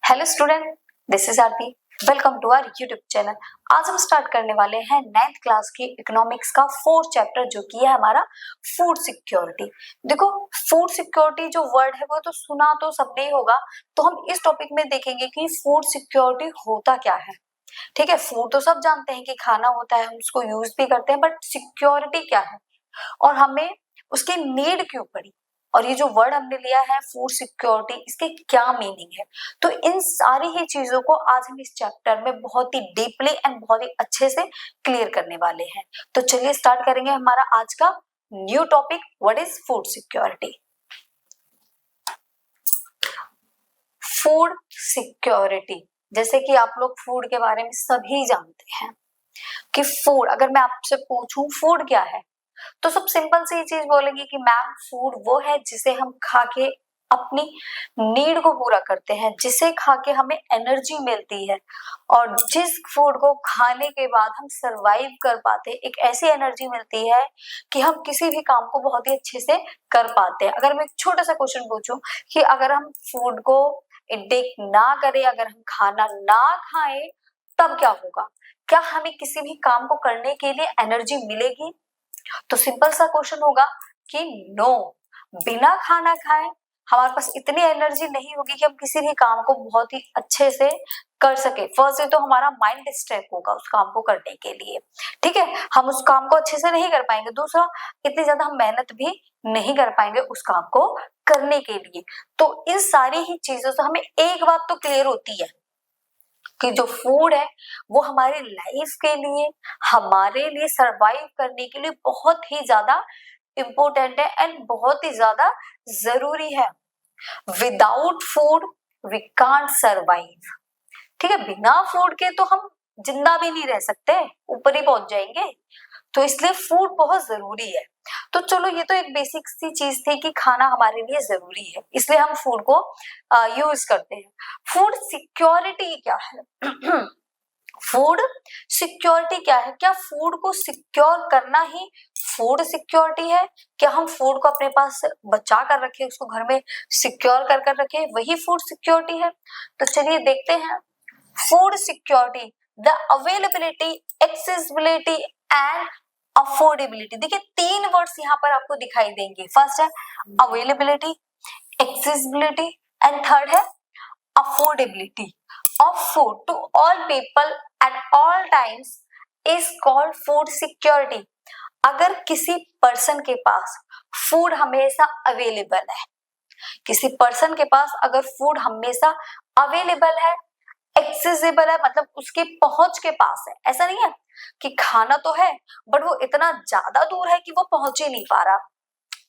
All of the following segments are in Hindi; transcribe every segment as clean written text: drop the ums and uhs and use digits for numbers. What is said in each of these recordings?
Hello student, this is Aarti. Welcome to our YouTube channel. आज हम स्टार्ट करने वाले हैं 9th क्लास की इकोनॉमिक्स का 4th चैप्टर, जो कि है हमारा फूड सिक्योरिटी। देखो, फूड सिक्योरिटी जो वर्ड है वो तो सुना तो सबने ही होगा, तो हम इस टॉपिक में देखेंगे कि फूड सिक्योरिटी होता क्या है। ठीक है, फूड तो सब जानते हैं कि खाना होता है, हम उसको यूज भी करते हैं, बट सिक्योरिटी क्या है और हमें उसकी नीड क्यों पड़ी, और ये जो वर्ड हमने लिया है फूड सिक्योरिटी, इसके क्या मीनिंग है। तो इन सारी ही चीजों को आज हम इस चैप्टर में बहुत ही डीपली एंड बहुत ही अच्छे से क्लियर करने वाले हैं। तो चलिए स्टार्ट करेंगे हमारा आज का new topic, what is food security. Food security, जैसे कि आप लोग फूड के बारे में सभी जानते हैं कि फूड, अगर मैं आपसे पूछूं फूड क्या है, तो सब सिंपल सी चीज बोलेंगे कि मैम फूड वो है जिसे हम खा के अपनी नीड को पूरा करते हैं, जिसे खा के हमें एनर्जी मिलती है, और जिस फूड को खाने के बाद हम सरवाइव कर पाते हैं, एक ऐसी एनर्जी मिलती है कि हम किसी भी काम को बहुत ही अच्छे से कर पाते हैं। अगर मैं एक छोटा सा क्वेश्चन पूछूं कि अगर हम फूड को इंटेक ना करें, अगर हम खाना ना खाएं, तब क्या होगा? क्या हमें किसी भी काम को करने के लिए एनर्जी मिलेगी? तो सिंपल सा क्वेश्चन होगा कि नो, बिना खाना खाए हमारे पास इतनी एनर्जी नहीं होगी कि हम किसी भी काम को बहुत ही अच्छे से कर सके। फर्स्ट तो हमारा माइंड डिस्ट्रैक्ट होगा उस काम को करने के लिए, ठीक है, हम उस काम को अच्छे से नहीं कर पाएंगे। दूसरा, इतनी ज्यादा हम मेहनत भी नहीं कर पाएंगे उस काम को करने के लिए। तो इन सारी ही चीजों से हमें एक बात तो क्लियर होती है कि जो फूड है वो हमारी लाइफ के लिए, हमारे लिए सरवाइव करने के लिए बहुत ही ज्यादा इम्पोर्टेंट है एंड बहुत ही ज्यादा जरूरी है। Without food we can't survive. ठीक है, बिना फूड के तो हम जिंदा भी नहीं रह सकते, ऊपर ही पहुंच जाएंगे। तो इसलिए फूड बहुत जरूरी है। तो चलो, ये तो एक बेसिक सी चीज थी कि खाना हमारे लिए जरूरी है, इसलिए हम फूड को यूज करते हैं। फूड सिक्योरिटी क्या है? फूड सिक्योरिटी क्या है? क्या फूड को सिक्योर करना ही फूड सिक्योरिटी है? क्या हम फूड को अपने पास बचा कर रखें, उसको घर में सिक्योर कर कर रखें, वही फूड सिक्योरिटी है? तो चलिए देखते हैं। Food security, the availability, accessibility and affordability. देखिए, तीन वर्ड्स यहाँ पर आपको दिखाई देंगे। फर्स्ट है अवेलेबिलिटी, एक्सेसिबिलिटी एंड थर्ड है affordability of food to all people at all times is called food security। अगर किसी पर्सन के पास फूड हमेशा अवेलेबल है, किसी पर्सन के पास अगर फूड हमेशा अवेलेबल है, एक्सेसिबल है, मतलब उसकी पहुंच के पास है, ऐसा नहीं है कि खाना तो है बट वो इतना ज्यादा दूर है कि वो पहुंच ही नहीं पा रहा।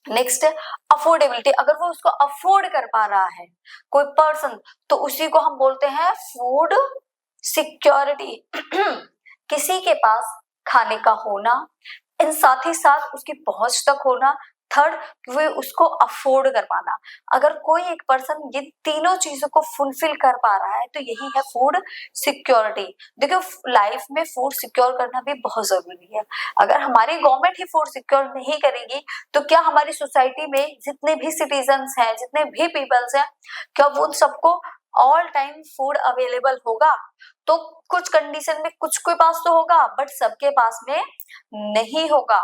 नेक्स्ट है अफोर्डेबिलिटी, अगर वो उसको अफोर्ड कर पा रहा है कोई पर्सन, तो उसी को हम बोलते हैं फूड सिक्योरिटी। किसी के पास खाने का होना, इन साथ ही साथ उसकी पहुंच तक होना, थर्ड वो उसको अफोर्ड कर पाना। अगर कोई एक पर्सन ये तीनों चीजों को फुलफिल कर पा रहा है तो यही है फूड सिक्योरिटी। देखो, लाइफ में फूड सिक्योर करना भी बहुत जरूरी है। अगर हमारी गवर्नमेंट ही फूड सिक्योर नहीं करेगी तो क्या हमारी सोसाइटी में जितने भी सिटीजन्स हैं, जितने भी पीपल्स हैं, क्या वो सबको ऑल टाइम फूड अवेलेबल होगा? तो कुछ कंडीशन में कुछ के पास तो होगा बट सबके पास में नहीं होगा।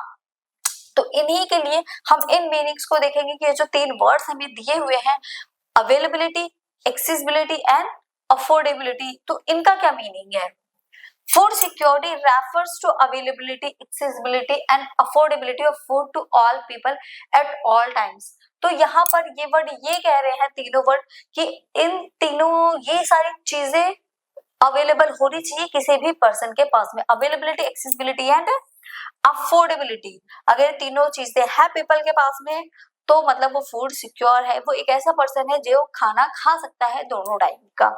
तो इन्हीं के लिए हम इन मीनिंग्स को देखेंगे कि ये जो तीन वर्ड्स हमें दिए हुए हैं, अवेलेबिलिटी, एक्सेसिबिलिटी एंड अफोर्डेबिलिटी, तो इनका क्या मीनिंग है? Food security refers to availability, accessibility and affordability of food to all people at all times। तो यहाँ पर ये वर्ड ये कह रहे हैं, तीनों वर्ड, कि इन तीनों ये सारी चीजें अवेलेबल होनी चाहिए किसी भी पर्सन के पास में। अवेलेबिलिटी, एक्सेसिबिलिटी एंड अफोर्डेबिलिटी, अगर तीनों चीजें है पीपल के पास में तो मतलब वो फूड सिक्योर है, वो एक ऐसा पर्सन है जो खाना खा सकता है दोनों टाइम का।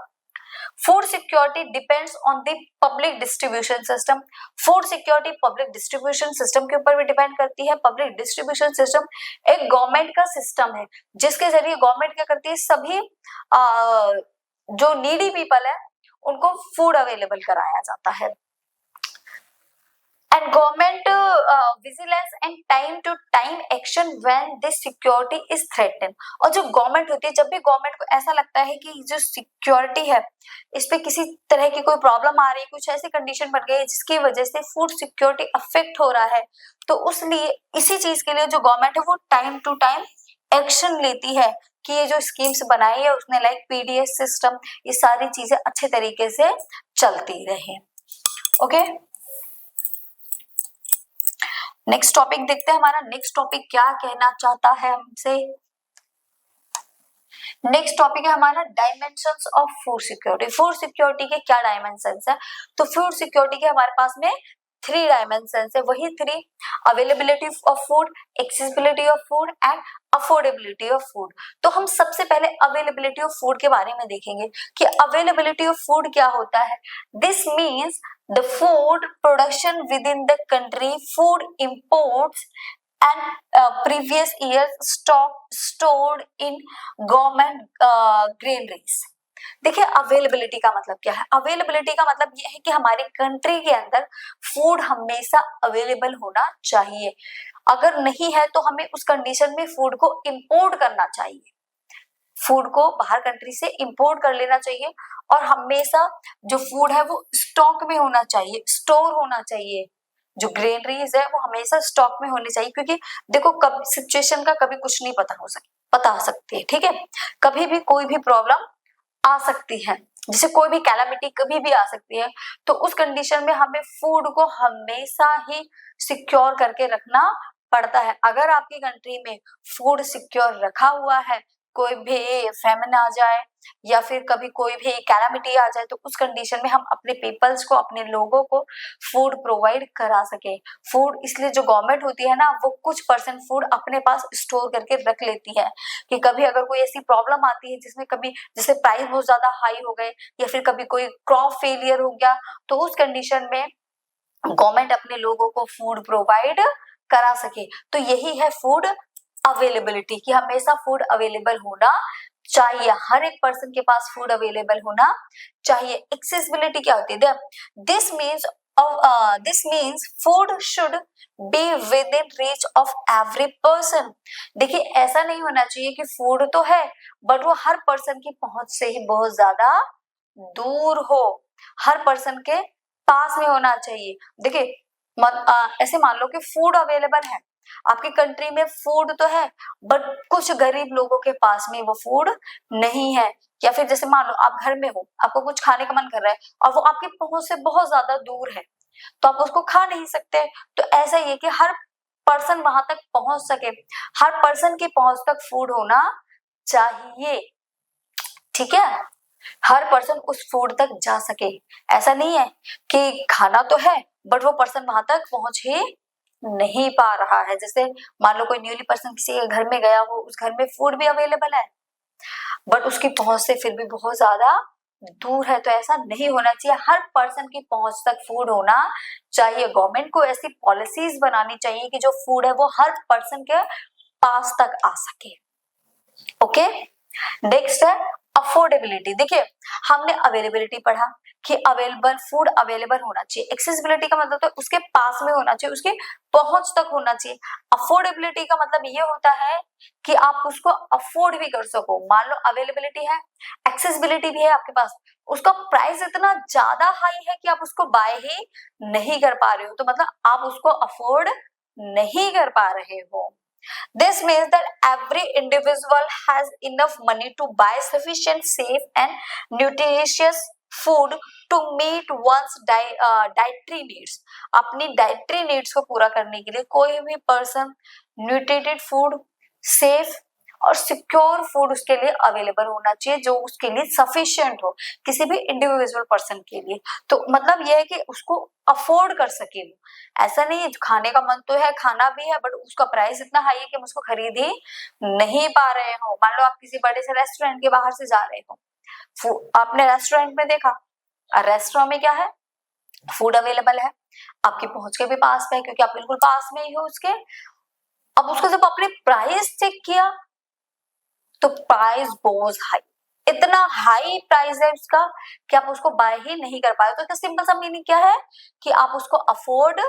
Food security depends on the public distribution system. Food security public distribution system के ऊपर भी डिपेंड करती है। पब्लिक डिस्ट्रीब्यूशन सिस्टम एक गवर्नमेंट का सिस्टम है जिसके जरिए गवर्नमेंट क्या करती है, सभी जो नीडी पीपल है उनको फूड अवेलेबल कराया जाता है। and government vigilance and time to time action when this security is threatened। और जो गवर्नमेंट होती है, जब भी गवर्नमेंट को ऐसा लगता है कि जो सिक्योरिटी है इस पे किसी तरह की कोई प्रॉब्लम आ रही है, कुछ ऐसी कंडीशन बन गई है जिसकी वजह से फूड सिक्योरिटी अफेक्ट हो रहा है, तो उसलिए इसी चीज के लिए जो गवर्नमेंट है वो टाइम टू टाइम एक्शन लेती है कि ये जो स्कीम्स बनाई है उसने लाइक पीडीएस सिस्टम, ये सारी चीजें अच्छे तरीके से चलती रहे। ओके, नेक्स्ट टॉपिक देखते हैं। हमारा नेक्स्ट टॉपिक क्या कहना चाहता है हमसे। नेक्स्ट टॉपिक है हमारा dimensions of food security. Food security के क्या डायमेंशंस है? तो फूड सिक्योरिटी के हमारे पास में 3 डायमेंशंस है, वही 3, availability of food, accessibility of food and affordability of food. तो हम सबसे पहले अवेलेबिलिटी ऑफ फूड के बारे में देखेंगे कि अवेलेबिलिटी ऑफ फूड क्या होता है। This means the food production with in the country, food imports and previous years stock stored in government granaries। देखिए अवेलेबिलिटी का मतलब क्या है? अवेलेबिलिटी का मतलब ये है कि हमारी कंट्री के अंदर फूड हमेशा अवेलेबल होना चाहिए। अगर नहीं है तो हमें उस कंडीशन में फूड को इंपोर्ट करना चाहिए, फूड को बाहर कंट्री से इंपोर्ट कर लेना चाहिए और हमेशा जो फूड है वो स्टॉक में होना चाहिए, स्टोर होना चाहिए। जो ग्रेनरीज है वो हमेशा स्टॉक में होनी चाहिए, क्योंकि देखो कब सिचुएशन का कभी कुछ नहीं पता सकती है, ठीक है, कभी भी कोई भी प्रॉब्लम आ सकती है, जैसे कोई भी कैलामिटी कभी भी आ सकती है। तो उस कंडीशन में हमें फूड को हमेशा ही सिक्योर करके रखना पड़ता है। अगर आपकी कंट्री में फूड सिक्योर रखा हुआ है, कोई भी फैमिन आ जाए या फिर कभी कोई भी कैलामिटी आ जाए, तो उस कंडीशन में हम अपने पीपल्स को, अपने लोगों को फूड प्रोवाइड करा सके। फूड इसलिए जो गवर्नमेंट होती है ना, वो कुछ परसेंट फूड अपने पास स्टोर करके रख लेती है कि कभी अगर कोई ऐसी प्रॉब्लम आती है जिसमें कभी जैसे प्राइस बहुत ज्यादा हाई हो गए या फिर कभी कोई क्रॉप फेलियर हो गया, तो उस कंडीशन में गवर्नमेंट अपने लोगों को फूड प्रोवाइड करा सके। तो यही है फूड अवेलेबिलिटी, कि हमेशा फूड अवेलेबल होना चाहिए, हर एक पर्सन के पास फूड अवेलेबल होना चाहिए। एक्सेसिबिलिटी क्या होती है? This means food should be with in reach of every person. देखिए ऐसा नहीं होना चाहिए कि फूड तो है बट वो हर पर्सन की पहुंच से ही बहुत ज्यादा दूर हो, हर पर्सन के पास में होना चाहिए। देखिए ऐसे मान लो कि फूड अवेलेबल है, आपकी कंट्री में फूड तो है बट कुछ गरीब लोगों के पास में वो फूड नहीं है, या फिर जैसे मान लो आप घर में हो, आपको कुछ खाने का मन कर रहा है और वो आपकी पहुंच से बहुत ज्यादा दूर है, तो आप उसको खा नहीं सकते। तो ऐसा ही है कि हर पर्सन वहां तक पहुंच सके, हर पर्सन की पहुंच तक फूड होना चाहिए, ठीक है, हर पर्सन उस फूड तक जा सके। ऐसा नहीं है कि खाना तो है बट वो पर्सन वहां तक पहुंच ही नहीं पा रहा है। जैसे मान लो कोई न्यूली पर्सन किसी के घर में गया हो, उस घर में फूड भी अवेलेबल है बट उसकी पहुंच से फिर भी बहुत ज्यादा दूर है, तो ऐसा नहीं होना चाहिए, हर पर्सन की पहुंच तक फूड होना चाहिए। गवर्नमेंट को ऐसी पॉलिसीज बनानी चाहिए कि जो फूड है वो हर पर्सन के पास तक आ सके। ओके, नेक्स्ट है अफोर्डेबिलिटी। देखिए हमने अवेलेबिलिटी पढ़ा कि अवेलेबल फूड अवेलेबल होना चाहिए, एक्सेसिबिलिटी का मतलब तो उसके पास में होना चाहिए, उसके पहुंच तक होना चाहिए। अफोर्डेबिलिटी का मतलब ये होता है कि आप उसको अफोर्ड भी कर सको। मान लो अवेलेबिलिटी है, एक्सेसिबिलिटी भी है आपके पास, उसका प्राइस इतना ज्यादा हाई है कि आप उसको बाय ही नहीं कर पा रहे हो, तो मतलब आप उसको अफोर्ड नहीं कर पा रहे हो। This means that every individual has enough money to buy sufficient, safe and nutritious food to meet one's dietary needs। अपनी dietary needs को पूरा करने के लिए कोई भी person nutrited food, safe और सिक्योर फूड उसके लिए अवेलेबल होना चाहिए, जो उसके लिए सफिशिएंट हो, किसी भी इंडिविजुअल पर्सन के लिए। तो मतलब यह है कि उसको अफोर्ड कर सके। ऐसा नहीं है खाने का मन तो है, खाना भी है बट उसका प्राइस इतना हाई है कि हम उसको खरीद ही नहीं पा रहे हो। मान लो आप किसी बड़े से रेस्टोरेंट के बाहर से जा रहे हो, आपने रेस्टोरेंट में देखा, रेस्टोरेंट में क्या है, फूड अवेलेबल है, आपकी पहुंच के भी पास में है क्योंकि आप बिल्कुल पास में ही हो उसके। अब उसको जब आपने प्राइस चेक किया तो प्राइस बहुत हाई, इतना हाई प्राइस है उसका कि आप उसको बाय ही नहीं कर पाए। तो इसका सिंपल सा मीनिंग क्या है कि आप उसको अफोर्ड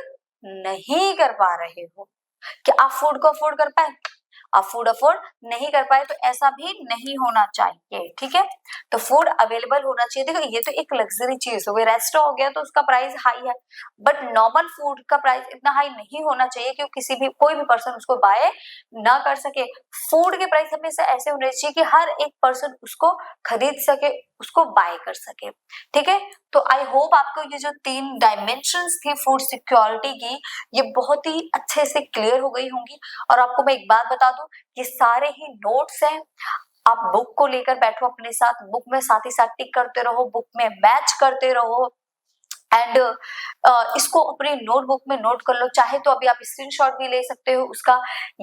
नहीं कर पा रहे हो, कि आप फूड को अफोर्ड कर पाए, आप फूड अफोर्ड नहीं कर पाए, तो ऐसा भी नहीं होना चाहिए, ठीक है। तो फूड अवेलेबल होना चाहिए। देखो ये तो एक लग्जरी चीज हो गई, रेस्टोरेंट हो गया तो उसका प्राइस हाई है, बट नॉर्मल फूड का प्राइस इतना हाई नहीं होना चाहिए कि किसी भी कोई भी पर्सन उसको बाय ना कर सके। फूड के प्राइस हमेशा ऐसे होने चाहिए कि हर एक पर्सन उसको खरीद सके, उसको बाय कर सके, ठीक है। तो आई होप आपको ये जो 3 डायमेंशंस थी फूड सिक्योरिटी की, ये बहुत ही अच्छे से क्लियर हो गई होंगी। और आपको मैं एक बात बता दूं, ये सारे ही नोट्स हैं, आप बुक को लेकर बैठो अपने साथ, बुक में साथ ही साथ टिक करते रहो, बुक में मैच करते रहो, एंड इसको अपनी नोटबुक में नोट कर लो। चाहे तो अभी आप स्क्रीनशॉट भी ले सकते हो उसका,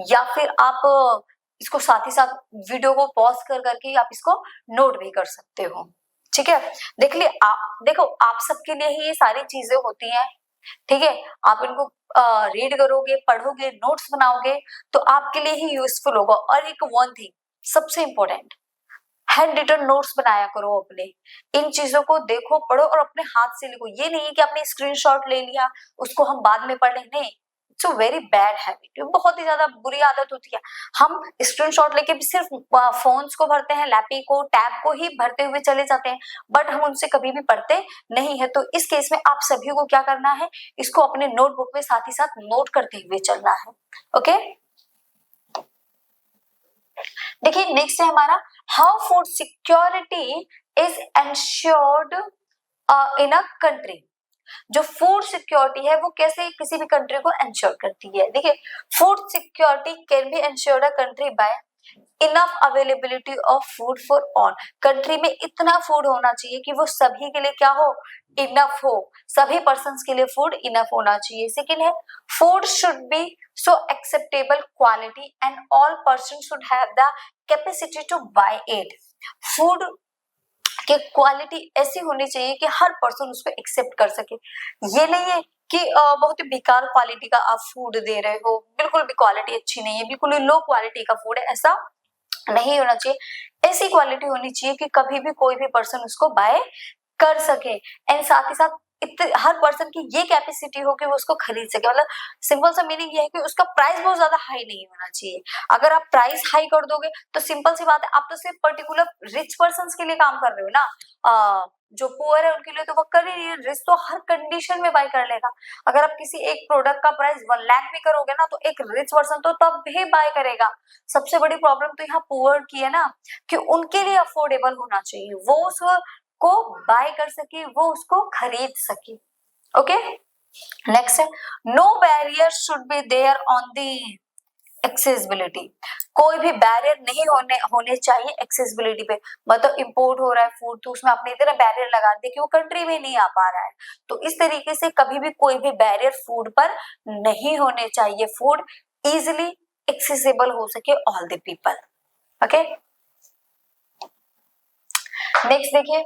या फिर आप इसको साथ ही साथ वीडियो को पॉज कर करके आप इसको नोट भी कर सकते हो, ठीक है। देखो आप सबके लिए ही ये सारी चीजें होती हैं, ठीक है। आप इनको रीड करोगे, पढ़ोगे, नोट्स बनाओगे तो आपके लिए ही यूजफुल होगा। और एक वन थिंग सबसे इंपॉर्टेंट, हैंड रिटन नोट्स बनाया करो अपने, इन चीजों को देखो, पढ़ो और अपने हाथ से लिखो। ये नहीं है कि आपने स्क्रीनशॉट ले लिया उसको हम बाद में पढ़ लें, नहीं, it's a very bad habit, बहुत ही ज्यादा बुरी आदत होती है। हम स्क्रीनशॉट लेके भी सिर्फ फोन्स को भरते हैं, लैपी को, टैब को ही भरते हुए चले जाते हैं, बट हम उनसे कभी भी पढ़ते नहीं है। तो इस केस में आप सभी को क्या करना है, इसको अपने नोटबुक में साथ ही साथ नोट करते हुए चलना है, ओके। देखिए नेक्स्ट है हमारा, how food security is ensured in a country. जो फूड सिक्योरिटी है वो कैसे किसी भी कंट्री को एंश्योर करती है। देखिए food security can be ensured a country bye enough availability of food for all. Country में इतना फूड होना चाहिए कि वो सभी के लिए क्या हो, इनफ हो, सभी पर्सन्स के लिए फूड इनफ होना चाहिए। सेकेंड है, food should be so acceptable quality and all person should have the capacity to buy it. Food की क्वालिटी ऐसी होनी चाहिए कि हर पर्सन उसको एक्सेप्ट कर सके। ये नहीं है कि बहुत ही बेकार क्वालिटी का आप फूड दे रहे हो, बिल्कुल भी क्वालिटी अच्छी नहीं है, बिल्कुल ही लो क्वालिटी का फूड है, ऐसा नहीं होना चाहिए। ऐसी क्वालिटी होनी चाहिए कि कभी भी कोई भी पर्सन उसको बाय कर सके, एंड साथ ही साथ हर पर्सन की ये कैपेसिटी हो कि वो उसको खरीद सके। मतलब सिंपल सा मीनिंग ये है कि उसका प्राइस बहुत ज्यादा हाई नहीं होना चाहिए। अगर आप प्राइस हाई कर दोगे तो सिंपल सी बात है, आप तो सिर्फ पर्टिकुलर रिच पर्सन के लिए काम कर रहे हो ना, जो पुअर है उनके लिए तो वो कर ही नहीं है। रिच तो हर कंडीशन में बाय कर लेगा। अगर आप किसी एक प्रोडक्ट का प्राइस 1 लाख भी करोगे ना, तो एक रिच पर्सन तो तब भी बाय करेगा। सबसे बड़ी प्रॉब्लम तो यहाँ पुअर की है ना, कि उनके लिए अफोर्डेबल होना चाहिए, वो उसको बाय कर सके, वो उसको खरीद सके, ओके। नेक्स्ट है, no barrier should be there on the accessibility. कोई भी बैरियर नहीं होने चाहिए एक्सेसिबिलिटी पे। मतलब इंपोर्ट हो रहा है फूड, तो उसमें आपने इतना बैरियर लगा दिया कि वो कंट्री में नहीं आ पा रहा है। तो इस तरीके से कभी भी कोई भी बैरियर फूड पर नहीं होने चाहिए। फूड इजिली एक्सेसिबल हो सके all the people, okay. Next देखिए,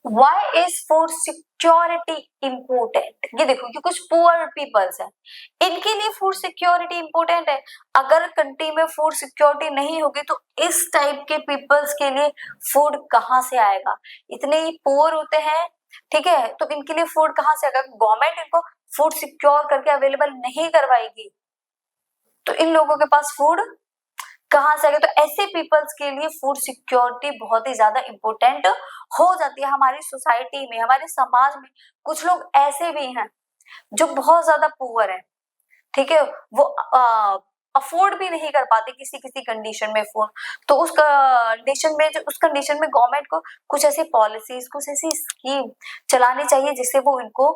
Why is food security important? ये देखो कि कुछ पुअर पीपल्स हैं, इनके लिए फूड सिक्योरिटी इंपॉर्टेंट है। अगर कंट्री में फूड सिक्योरिटी नहीं होगी तो इस टाइप के पीपल्स के लिए फूड कहाँ से आएगा। इतने ही पुअर होते हैं, ठीक है, तो इनके लिए फूड कहाँ से आएगा। गवर्नमेंट इनको फूड सिक्योर करके अवेलेबल नहीं करवाएगी तो इन लोगों के पास फूड कहाँ से आएगा। तो ऐसे पीपल्स के लिए फूड सिक्योरिटी बहुत ही ज्यादा इंपॉर्टेंट हो जाती है। हमारी सोसाइटी में, हमारे समाज में कुछ लोग ऐसे भी हैं जो बहुत ज्यादा पुअर है, ठीक है, वो अफोर्ड भी नहीं कर पाते किसी किसी कंडीशन में फूड। तो उस कंडीशन में गवर्नमेंट को कुछ ऐसी पॉलिसीज, कुछ ऐसी स्कीम चलानी चाहिए जिससे वो इनको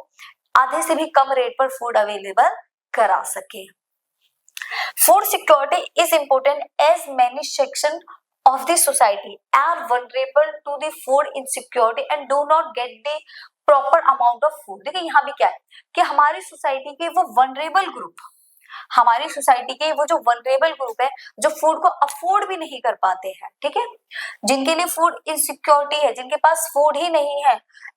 आधे से भी कम रेट पर फूड अवेलेबल करा सके। Food security is important as many sections of the society are vulnerable to the food insecurity and do not get the proper amount of food। देखिए यहाँ भी क्या है कि हमारी सोसाइटी के वो वनरेबल ग्रुप, हमारी सोसाइटी के वो जो वनरेबल ग्रुप है, जो फूड को अफोर्ड भी नहीं कर पाते हैं, ठीक है, जिनके लिए फूड इनसिक्योरिटी है, जिनके पास फूड ही नहीं है,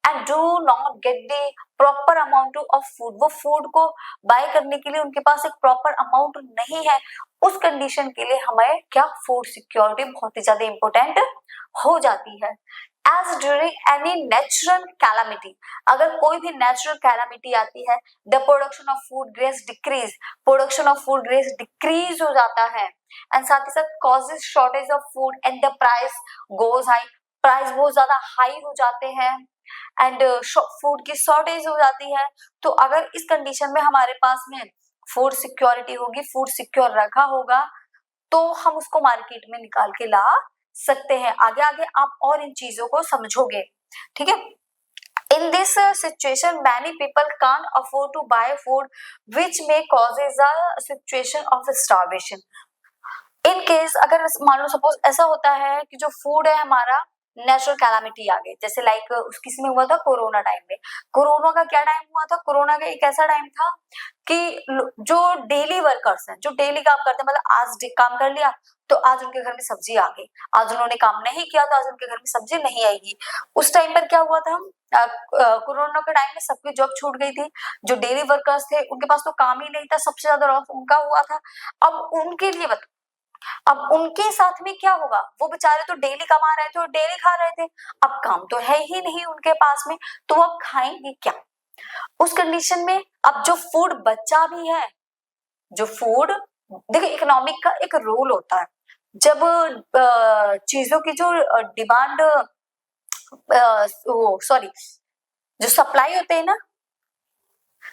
and do not get the proper amount of food, वो फूड को बाय करने के लिए उनके पास एक प्रॉपर अमाउंट नहीं है, उस कंडीशन के लिए हमें क्या फूड सिक्योरिटी बहुत ही ज्यादा इंपॉर्टेंट हो जाती है। as during any natural calamity, अगर कोई भी natural calamity आती है, the production of food grains decrease, production of food grains decrease हो जाता है, and साथ ही साथ causes shortage of food and the price goes high, price बहुत ज्यादा हाई हो जाते हैं एंड फूड की शॉर्टेज हो जाती है। तो अगर इस कंडीशन में हमारे पास में फूड सिक्योरिटी होगी, फूड सिक्योर रखा होगा, तो हम उसको मार्केट में निकाल के ला सकते हैं। आगे आगे आप और इन चीजों को समझोगे, ठीक है। In this situation, many people can't afford to buy food, which may causes a situation of starvation. In case अगर मान लो सपोज ऐसा होता है कि जो फूड है हमारा नेचुरल कैलामिटी आ गई, जैसे लाइक किसी में हुआ था कोरोना टाइम में। कोरोना का क्या टाइम हुआ था? कोरोना का एक ऐसा टाइम था कि जो डेली वर्कर्स हैं, जो डेली काम करते हैं, मतलब आज काम कर लिया तो आज उनके घर में सब्जी आ गई, आज उन्होंने काम नहीं किया तो आज उनके घर में सब्जी नहीं आएगी। उस टाइम पर क्या हुआ था? कोरोना के टाइम में सबकी जॉब छूट गई थी, जो डेली वर्कर्स थे उनके पास तो काम ही नहीं था, सबसे ज्यादा लॉस उनका हुआ था। अब उनके लिए अब उनके साथ में क्या होगा? वो बेचारे तो डेली कमा रहे थे और डेली खा रहे थे, अब काम तो है ही नहीं उनके पास में, तो वो अब खाएंगे क्या? उस कंडीशन में अब जो फूड बचा भी है, जो फूड, देखिए इकोनॉमिक का एक रूल होता है, जब चीजों की जो डिमांड सॉरी जो सप्लाई होते हैं ना,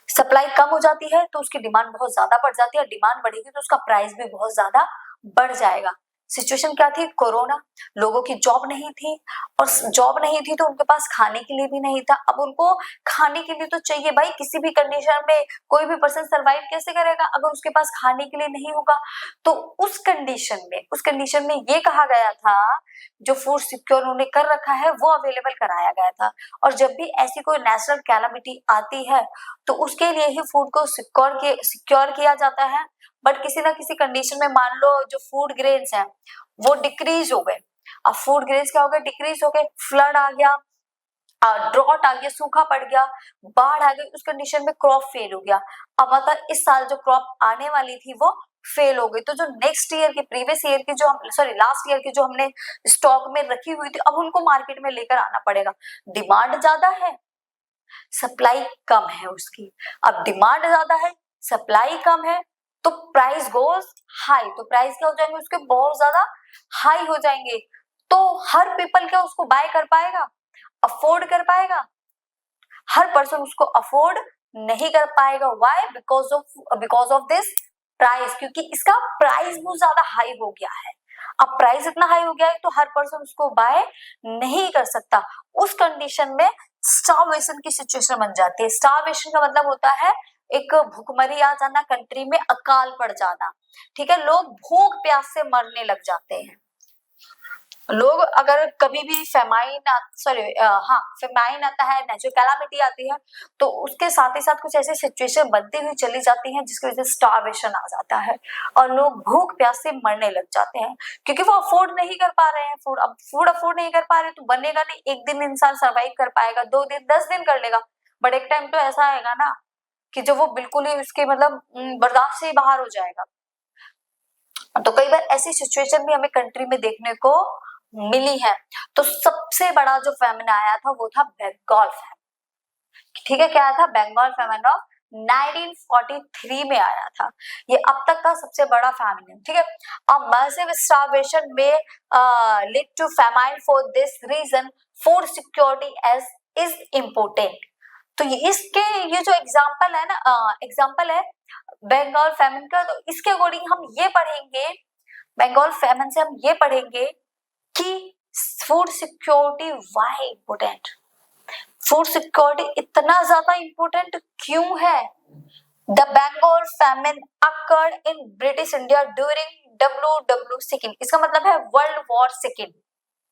सप्लाई कम हो जाती है तो उसकी डिमांड बहुत ज्यादा बढ़ जाती है, डिमांड बढ़ेगी तो उसका प्राइस भी बहुत ज्यादा बढ़ जाएगा। सिचुएशन क्या थी? कोरोना, लोगों की जॉब नहीं थी, और जॉब नहीं थी तो उनके पास खाने के लिए भी नहीं था। अब उनको खाने के लिए तो चाहिए भाई, किसी भी कंडीशन में कोई भी पर्सन सरवाइव कैसे करेगा अगर उसके पास खाने के लिए नहीं होगा? तो उस कंडीशन में ये कहा गया था, जो फूड सिक्योर उन्होंने कर रखा है वो अवेलेबल कराया गया था। और जब भी ऐसी कोई नेचुरल कैलामिटी आती है तो उसके लिए ही फूड को सिक्योर किया जाता है। बट किसी ना किसी कंडीशन में मान लो जो फूड ग्रेन्स हैं वो डिक्रीज हो गए। अब फूड ग्रेन्स क्या हो गए? डिक्रीज हो गए, फ्लड आ गया, ड्रॉट आ गया, सूखा पड़ गया, बाढ़ आ गई, उस कंडीशन में क्रॉप फेल हो गया। अब मतलब इस साल जो क्रॉप आने वाली थी वो फेल हो गई, तो जो नेक्स्ट ईयर की, प्रीवियस ईयर की, जो लास्ट ईयर की जो हमने स्टॉक में रखी हुई थी, अब उनको मार्केट में लेकर आना पड़ेगा। डिमांड ज्यादा है, सप्लाई कम है उसकी। अब डिमांड ज्यादा है, सप्लाई कम है, तो प्राइस गोज हाई, तो प्राइस क्या हो जाएंगे उसके? बहुत ज्यादा हाई हो जाएंगे। तो हर पीपल क्या उसको बाय कर पाएगा, अफोर्ड कर पाएगा? हर पर्सन उसको अफोर्ड नहीं कर पाएगा। Why? Because of this price, क्योंकि इसका प्राइस बहुत ज्यादा हाई हो गया है। अब प्राइस इतना हाई हो गया है तो हर पर्सन उसको बाय नहीं कर सकता। उस कंडीशन में स्टारवेशन की सिचुएशन बन जाती है। स्टारवेशन का मतलब होता है एक भूखमरी आ जाना, कंट्री में अकाल पड़ जाना, ठीक है। लोग भूख प्यास से मरने लग जाते हैं। लोग अगर कभी भी फेमाइन आता है, नेचुरल कैलामिटी आती है, तो उसके साथ ही साथ कुछ ऐसी सिचुएशन बनती हुई चली जाती है जिसकी वजह से स्टारवेशन आ जाता है और लोग भूख प्यास से मरने लग जाते हैं, क्योंकि वो अफोर्ड नहीं कर पा रहे हैं फूड। अब फूड अफोर्ड नहीं कर पा रहे तो बनेगा नहीं। एक दिन इंसान सर्वाइव कर पाएगा, 2 दिन, 10 दिन कर लेगा, बट एक टाइम तो ऐसा आएगा ना कि जो वो बिल्कुल ही उसके मतलब बर्दाश्त से ही बाहर हो जाएगा। तो कई बार ऐसी सिचुएशन भी हमें कंट्री में देखने को मिली है। तो सबसे बड़ा जो फेमिन आया था वो था बंगाल फेमिन, ठीक है। क्या आया था? बंगाल फेमिन ऑफ 1943 में आया था। ये अब तक का सबसे बड़ा फेमिन है, ठीक है। अब मैसिव स्टारवेशन में lead to famine, for this reason food security as is important. तो ये जो एग्जाम्पल है ना, एग्जाम्पल है बंगाल फेमिन का, तो इसके अकॉर्डिंग हम ये पढ़ेंगे, बंगाल फेमिन से हम ये पढ़ेंगे कि food security why important, food security इतना ज्यादा इम्पोर्टेंट क्यों है। The Bengal famine occurred in British India during WW2, इसका मतलब है वर्ल्ड वॉर सेकेंड,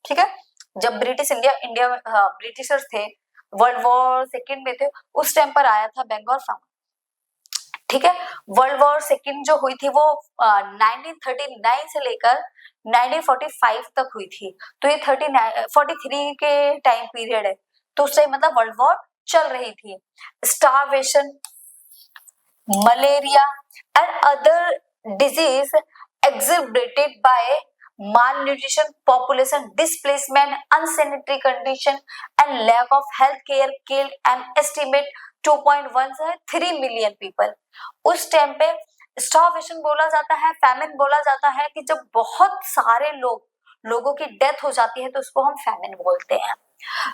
ठीक है। जब इंडिया में ब्रिटिशर्स थे, वर्ल्ड वॉर सेकेंड में थे, उस टाइम पर आया था बंगाल फेमिन, ठीक है। वर्ल्ड वॉर सेकेंड जो हुई थी वो 1939 से लेकर 1945 तक हुई थी, तो ये 43 के टाइम पीरियड है, तो उस टाइम मतलब वर्ल्ड वॉर चल रही थी। Starvation, malaria and other disease exhibited by malnutrition, population displacement, unsanitary condition and lack of health care killed an estimate 2.1 से 3 million people. उस टाइम पे starvation बोला जाता है, famine बोला जाता है कि जब बहुत सारे लोगों की डेथ हो जाती है तो उसको हम famine बोलते हैं.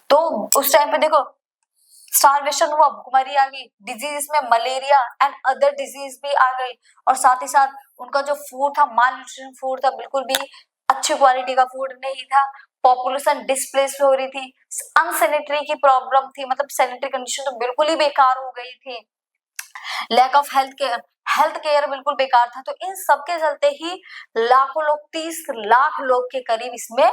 तो उस टाइम पे देखो स्टारवेशन हुआ, भूखमरी आ गई, डिजीज में मलेरिया एंड अदर डिजीज भी आ गई और साथ ही साथ उनका जो फूड था मालन्यूट्रिशन फूड था, बिल्कुल भी अच्छी क्वालिटी का फूड नहीं था. पॉपुलेशन डिस्प्लेस हो रही थी, अनसैनिटरी की प्रॉब्लम थी, मतलब सैनिटरी कंडीशन तो बिल्कुल ही बेकार हो गई थी. लैक ऑफ हेल्थ केयर बिल्कुल बेकार था. तो इन सब के चलते ही लाखों लोग 30 लाख लोग के करीब इसमें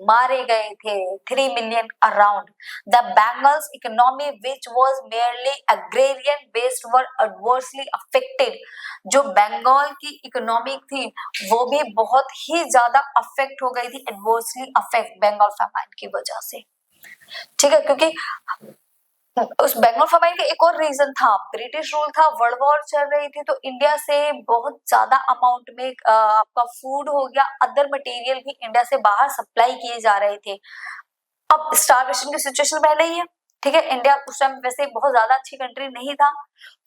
मारे गए थे. 3 million around. The Bengal's economy which was merely agrarian based were adversely affected. जो बंगाल की इकोनॉमी थी वो भी बहुत ही ज्यादा अफेक्ट हो गई थी, एडवर्सली अफेक्ट बंगाल फैमाइन की वजह से. ठीक है, क्योंकि उस बंगाल फैमाइन का एक और रीजन था, ब्रिटिश रूल था, वर्ल्ड वॉर चल रही थी, तो इंडिया से बहुत ज्यादा अमाउंट में आपका फूड हो गया, अदर मटेरियल भी इंडिया से बाहर सप्लाई किए जा रहे थे. अब स्टारवेशन की सिचुएशन पहले ही है, ठीक है. इंडिया उस टाइम वैसे बहुत ज्यादा अच्छी कंट्री नहीं था,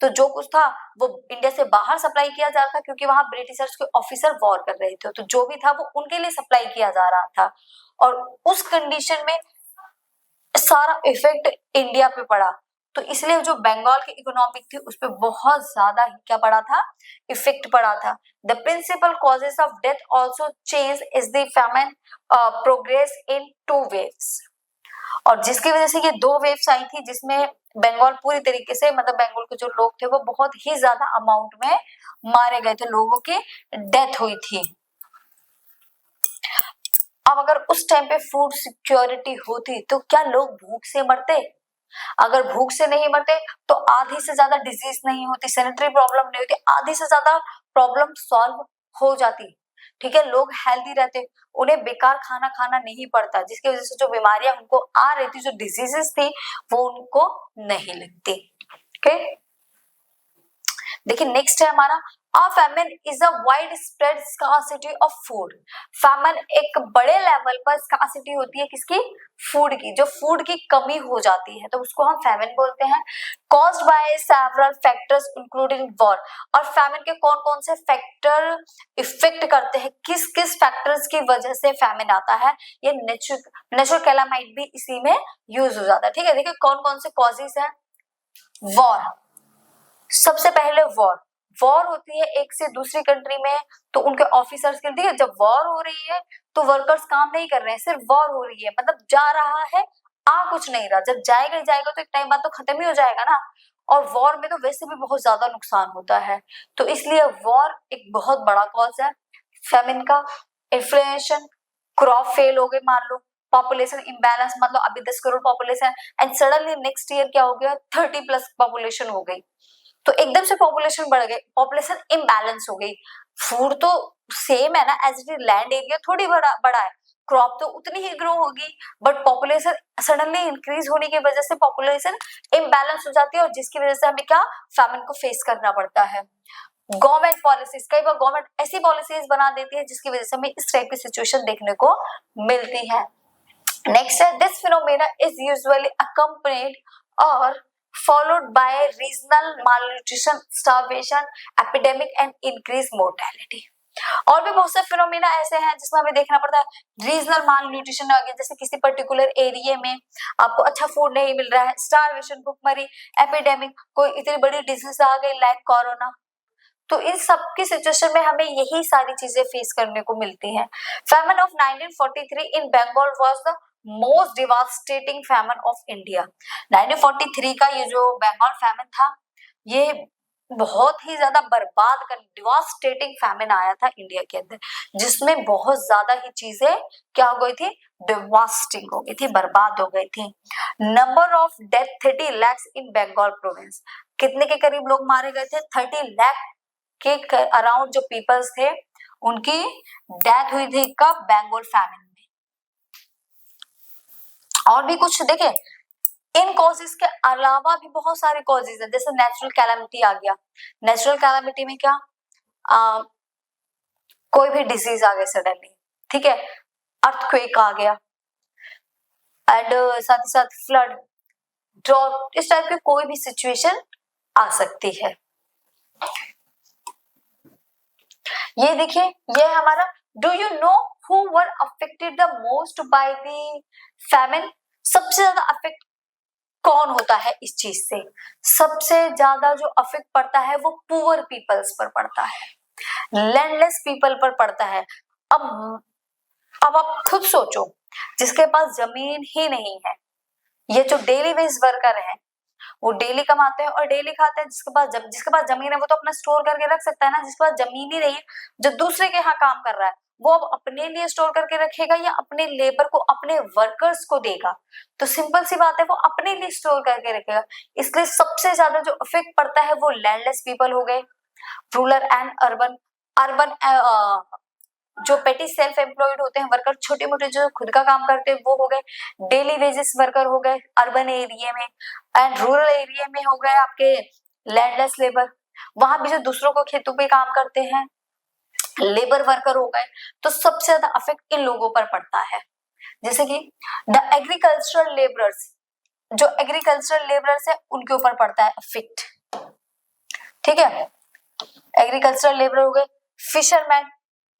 तो जो कुछ था वो इंडिया से बाहर सप्लाई किया जा रहा था क्योंकि वहां ब्रिटिशर्स के ऑफिसर वॉर कर रहे थे, तो जो भी था वो उनके लिए सप्लाई किया जा रहा था. और उस कंडीशन में सारा इफेक्ट इंडिया पे पड़ा, तो इसलिए जो बंगाल की इकोनॉमिक थी उस पर बहुत ज्यादा क्या पड़ा था, इफेक्ट पड़ा था. The principal causes of death also change is the famine progress in 2 waves. और जिसकी वजह से ये 2 वेव्स आई थी जिसमें बंगाल पूरी तरीके से, मतलब बंगाल के जो लोग थे वो बहुत ही ज्यादा अमाउंट में मारे गए थे, लोगों की डेथ हुई थी. अब अगर उस टाइम पे फूड सिक्योरिटी होती तो क्या लोग भूख से मरते? अगर भूख से नहीं मरते तो आधी से ज्यादा डिजीज नहीं होती, सैनिटरी प्रॉब्लम नहीं होती, आधी से ज्यादा प्रॉब्लम सॉल्व हो जाती. ठीक है, लोग हेल्दी रहते, उन्हें बेकार खाना खाना नहीं पड़ता, जिसकी वजह से जो बीमारियां उनको आ रही थी, जो डिजीजेस थी वो उनको नहीं लगती. ओके, देखिए नेक्स्ट है हमारा A famine is a widespread scarcity of food. famine एक बड़े लेवल पर scarcity होती है किसकी? फूड की. जो फूड की कमी हो जाती है तो उसको हम famine बोलते हैं. caused by several factors including war. और famine के कौन कौन से फैक्टर इफेक्ट करते हैं, किस किस फैक्टर्स की वजह से famine आता है, ये नेचुरल कैलामाइट भी इसी में यूज हो जाता है. ठीक है, देखिए कौन कौन से कॉजेस है. वॉर, सबसे पहले वॉर होती है एक से दूसरी कंट्री में, तो उनके ऑफिसर्स के लिए जब वॉर हो रही है तो वर्कर्स काम नहीं कर रहे हैं, सिर्फ वॉर हो रही है, मतलब जा रहा है, आ कुछ नहीं रहा. जब जाएगा ही जाएगा तो एक टाइम बाद तो खत्म ही हो जाएगा ना. और वॉर में तो वैसे भी बहुत ज्यादा नुकसान होता है, तो इसलिए वॉर एक बहुत बड़ा कॉज है फेमिन का. इन्फ्लेशन, क्रॉप फेल हो गए मान लो, पॉपुलेशन इम्बैलेंस, मतलब अभी 10 crore population and suddenly next year क्या हो गया, 30+ पॉपुलेशन हो गई, तो एकदम से पॉपुलेशन बढ़ गई, पॉपुलेशन इम्बैलेंस हो गई. फूड तो सेम है ना, as it is, land area थोड़ी बड़ा है, क्रॉप तो उतनी ही ग्रो होगी, बट पॉपुलेशन सडनली इंक्रीज होने की वजह से पॉपुलेशन इम्बैलेंस हो जाती है, और जिसकी वजह से हमें क्या, फैमिन को फेस करना पड़ता है. गवर्नमेंट पॉलिसीज, कई बार गवर्नमेंट ऐसी पॉलिसीज बना देती है जिसकी वजह से हमें इस टाइप की सिचुएशन देखने को मिलती है. नेक्स्ट है, this phenomena is usually accompanied और followed by regional malnutrition, starvation, epidemic and increased mortality. और भी बहुत से फिनोमेना ऐसे हैं जिसमें हमें देखना पड़ता है. रीजनल माल न्यूट्रिशन आ गया, जैसे किसी पर्टिकुलर एरिया में आपको अच्छा फूड नहीं मिल रहा है, स्टारवेशन, भुखमरी, एपिडेमिक, कोई इतनी बड़ी डिजीज आ गई लाइक कोरोना, तो इन सब की सिचुएशन में हमें यही सारी चीजें फेस करने को मिलती हैं. Famine of 1943 in Bengal was the most devastating famine of India. 1943 का ये जो बंगाल फैमिन था, ये बहुत ही ज्यादा बर्बाद कर, डिवास्टेटिंग फैमिन आया था इंडिया के अंदर, जिसमें बहुत ज्यादा ही चीजें क्या हो गई थी, डिवास्टिंग हो गई थी, बर्बाद हो गई थी. Number of death 30 lakh in Bengal province. कितने के करीब लोग मारे गए थे, 30 लाख के अराउंड जो पीपल्स थे उनकी डेथ हुई थी कब, बंगाल फैमिन में. और भी कुछ देखे, इन कॉजेस के अलावा भी बहुत सारे कॉजेस हैं, जैसे नेचुरल कैलामिटी आ गया. नेचुरल कैलामिटी में क्या, कोई भी डिजीज आ गई सडनली, ठीक है, अर्थक्वेक आ गया, एंड साथ ही साथ फ्लड, ड्रॉट, इस टाइप की कोई भी सिचुएशन आ सकती है। ये देखिए, ये हमारा do you know who were affected the most by the famine. सबसे ज्यादा अफेक्ट कौन होता है इस चीज से? सबसे ज्यादा जो अफेक्ट पड़ता है वो पुअर पीपल्स पर पड़ता है, लैंडलेस पीपल पर पड़ता है। अब आप खुद सोचो, जिसके पास जमीन ही नहीं है, ये जो डेली वेज वर्कर है वो डेली कमाते हैं और डेली खाते हैं। जिसके पास जमीन है वो तो अपना स्टोर करके रख सकता है ना। जिसके पास जमीन ही नहीं है, जो दूसरे के यहाँ काम कर रहा है, वो अब अपने लिए स्टोर करके रखेगा या अपने लेबर को, अपने वर्कर्स को देगा? तो सिंपल सी बात है, वो अपने लिए स्टोर करके रखेगा। इसलिए सबसे ज्यादा जो इफेक्ट पड़ता है वो लैंडलेस पीपल हो गए, रूरल एंड अर्बन। अर्बन जो पेटी सेल्फ एम्प्लॉयड होते हैं वर्कर, छोटे मोटे जो खुद का काम करते हैं वो हो गए, डेली वेजेस वर्कर हो गए अर्बन एरिया में, एंड रूरल एरिया में हो गए आपके लैंडलेस लेबर, वहां भी जो दूसरों को खेतों पे काम करते हैं लेबर वर्कर हो गए। तो सबसे ज्यादा अफेक्ट इन लोगों पर पड़ता है। जैसे कि द एग्रीकल्चरल लेबरर्स, जो एग्रीकल्चरल लेबरर्स है उनके ऊपर पड़ता है अफेक्ट, ठीक है। एग्रीकल्चरल लेबर हो गए, fisherman,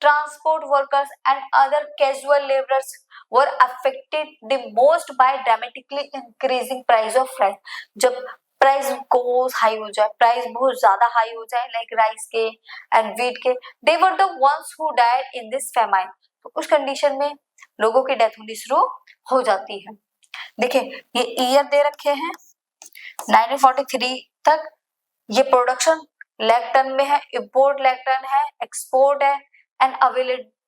transport workers and other casual laborers were affected the most by dramatically increasing price of rice। जब प्राइस गोज हाई हो जाए, प्राइस बहुत ज्यादा हाई हो जाए, लाइक राइस के एंड व्हीट के, they were the ones who died in this famine। तो उस कंडीशन में लोगों की डेथ होनी शुरू हो जाती है। देखिए, ये ईयर दे रखे हैं 1943 तक, ये प्रोडक्शन लाख टन में है, इंपोर्ट लाख टन है, एक्सपोर्ट है, एंड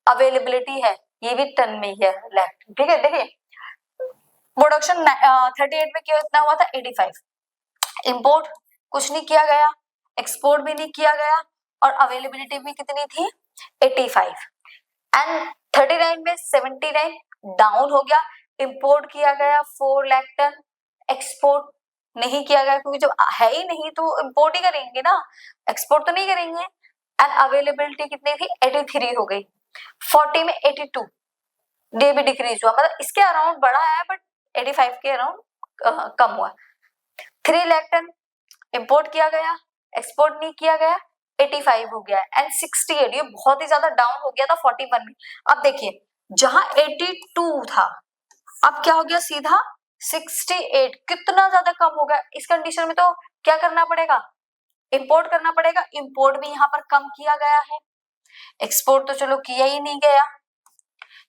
अवेलेबिलिटी है, ये भी टन में ही है लाख, ठीक है। देखिए, प्रोडक्शन 38 में कितना हुआ था? 85। इंपोर्ट कुछ नहीं किया गया, एक्सपोर्ट भी नहीं किया गया, और अवेलेबिलिटी भी कितनी थी? 85। एंड 39 में 79 डाउन हो गया, इंपोर्ट किया गया 4 लाख टन, एक्सपोर्ट नहीं किया गया क्योंकि जब है ही नहीं तो इंपोर्ट ही करेंगे ना, एक्सपोर्ट तो नहीं करेंगे। एंड अवेलेबिलिटी कितनी थी? 83 हो गई। 40 में 82, डे भी डिक्रीज हुआ, मतलब इसके अराउंड बढ़ा है बट 85 के अराउंड कम हुआ। 3 लाख टन इंपोर्ट किया गया, एक्सपोर्ट नहीं किया गया, 85 हो गया। एंड 68, ये बहुत ही ज्यादा डाउन हो गया था 41 में। अब देखिए, जहां 82 था अब क्या हो गया? सीधा 68, कितना ज्यादा कम हो गया। इस कंडीशन में तो क्या करना पड़ेगा? इंपोर्ट करना पड़ेगा। इंपोर्ट भी यहाँ पर कम किया गया है, एक्सपोर्ट तो चलो किया ही नहीं गया,